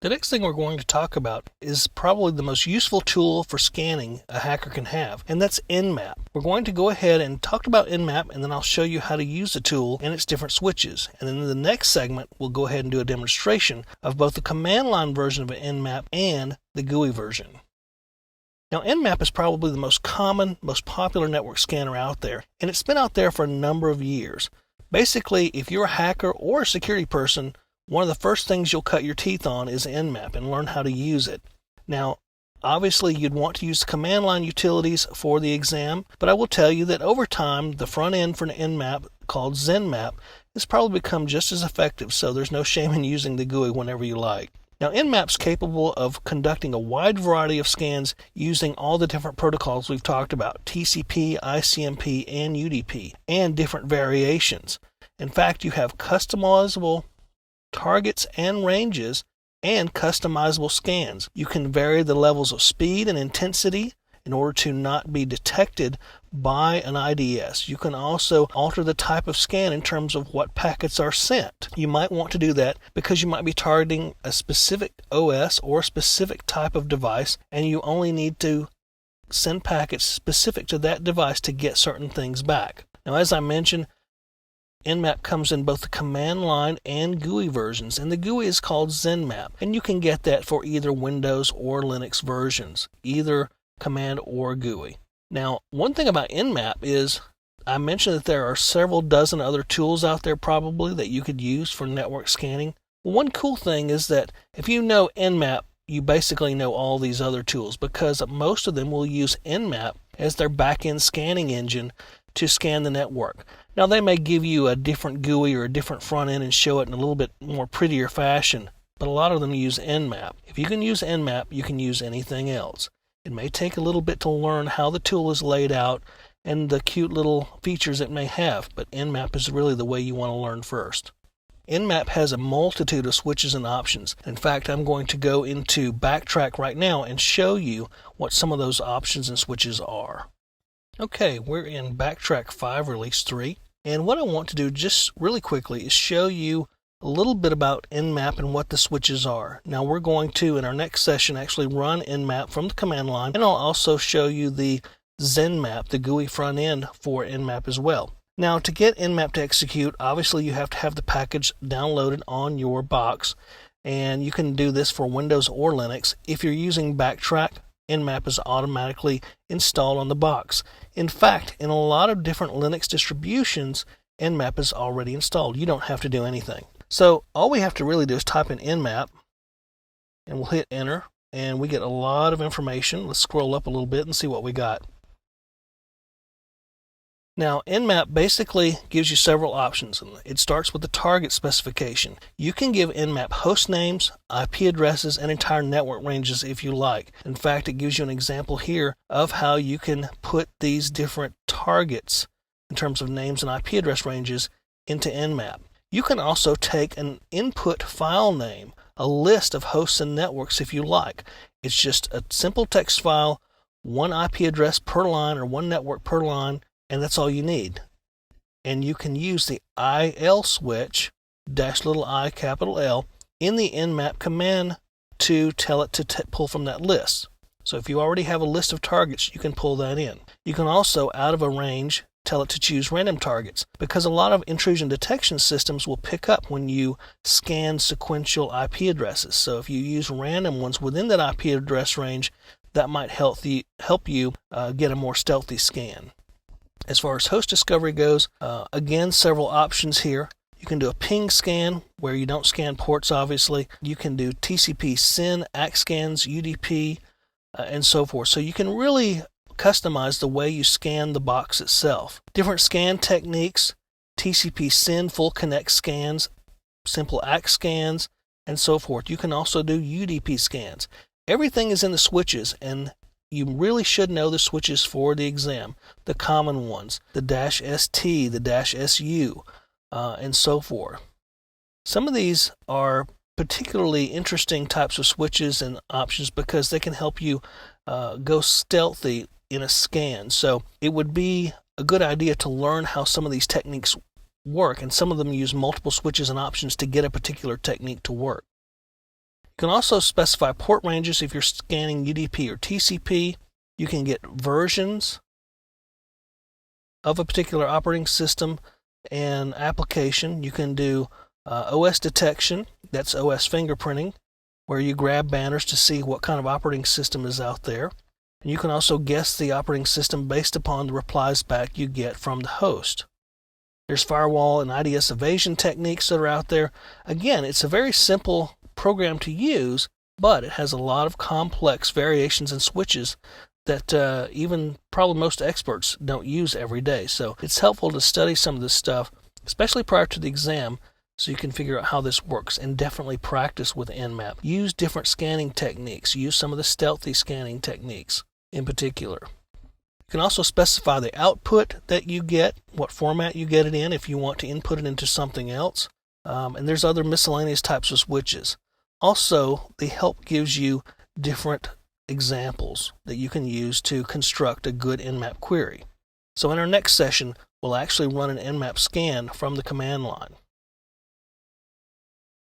The next thing we're going to talk about is probably the most useful tool for scanning a hacker can have, and that's Nmap. We're going to go ahead and talk about Nmap, and then I'll show you how to use the tool and its different switches. And then in the next segment, we'll go ahead and do a demonstration of both the command line version of Nmap and the GUI version. Now, Nmap is probably the most common, most popular network scanner out there, and it's been out there for a number of years. Basically, if you're a hacker or a security person, one of the first things you'll cut your teeth on is Nmap and learn how to use it. Now, obviously, you'd want to use the command line utilities for the exam, but I will tell you that over time, the front end for an Nmap called Nmap has probably become just as effective, so there's no shame in using the GUI whenever you like. Now, Nmap's capable of conducting a wide variety of scans using all the different protocols we've talked about, TCP, ICMP, and UDP, and different variations. In fact, you have customizable targets and ranges and customizable scans. You can vary the levels of speed and intensity in order to not be detected by an IDS. You can also alter the type of scan in terms of what packets are sent. You might want to do that because you might be targeting a specific OS or a specific type of device, and you only need to send packets specific to that device to get certain things back. Now, as I mentioned, Nmap comes in both the command line and GUI versions, and the GUI is called Nmap, and you can get that for either Windows or Linux versions, either command or GUI. Now, one thing about Nmap is I mentioned that there are several dozen other tools out there probably that you could use for network scanning. Well, one cool thing is that if you know Nmap, you basically know all these other tools because most of them will use Nmap as their back-end scanning engine to scan the network. Now, they may give you a different GUI or a different front end and show it in a little bit more prettier fashion, but a lot of them use Nmap. If you can use Nmap, you can use anything else. It may take a little bit to learn how the tool is laid out and the cute little features it may have, but Nmap is really the way you want to learn first. Nmap has a multitude of switches and options. In fact, I'm going to go into Backtrack right now and show you what some of those options and switches are. Okay, we're in Backtrack 5 Release 3, and what I want to do just really quickly is show you a little bit about Nmap and what the switches are. Now, we're going to, in our next session, actually run Nmap from the command line, and I'll also show you the Nmap, the GUI front end for Nmap as well. Now, to get Nmap to execute, obviously you have to have the package downloaded on your box, and you can do this for Windows or Linux. If you're using Backtrack, Nmap is automatically installed on the box. In fact, in a lot of different Linux distributions, Nmap is already installed. You don't have to do anything. So all we have to really do is type in Nmap, and we'll hit enter, and we get a lot of information. Let's scroll up a little bit and see what we got. Now, Nmap basically gives you several options. It starts with the target specification. You can give Nmap host names, IP addresses, and entire network ranges if you like. In fact, it gives you an example here of how you can put these different targets in terms of names and IP address ranges into Nmap. You can also take an input file name, a list of hosts and networks if you like. It's just a simple text file, one IP address per line or one network per line, and that's all you need. And you can use the IL switch, -i capital L, in the Nmap command to tell it to pull from that list. So if you already have a list of targets, you can pull that in. You can also, out of a range, tell it to choose random targets, because a lot of intrusion detection systems will pick up when you scan sequential IP addresses. So if you use random ones within that IP address range, that might help you get a more stealthy scan. As far as host discovery goes, again, several options here. You can do a ping scan where you don't scan ports, obviously. You can do TCP SYN, ACK scans, UDP, and so forth. So you can really customize the way you scan the box itself. Different scan techniques, TCP SYN full connect scans, simple ACK scans, and so forth. You can also do UDP scans. Everything is in the switches, and you really should know the switches for the exam, the common ones, the -ST, the -SU, and so forth. Some of these are particularly interesting types of switches and options because they can help you go stealthy in a scan. So it would be a good idea to learn how some of these techniques work, and some of them use multiple switches and options to get a particular technique to work. You can also specify port ranges if you're scanning UDP or TCP. You can get versions of a particular operating system and application. You can do OS detection, that's OS fingerprinting, where you grab banners to see what kind of operating system is out there. And you can also guess the operating system based upon the replies back you get from the host. There's firewall and IDS evasion techniques that are out there. Again, it's a very simple program to use, but it has a lot of complex variations and switches that even probably most experts don't use every day. So it's helpful to study some of this stuff, especially prior to the exam, so you can figure out how this works, and definitely practice with Nmap. Use different scanning techniques. Use some of the stealthy scanning techniques in particular. You can also specify the output that you get, what format you get it in if you want to input it into something else. And there's other miscellaneous types of switches. Also, the help gives you different examples that you can use to construct a good Nmap query. So in our next session, we'll actually run an Nmap scan from the command line.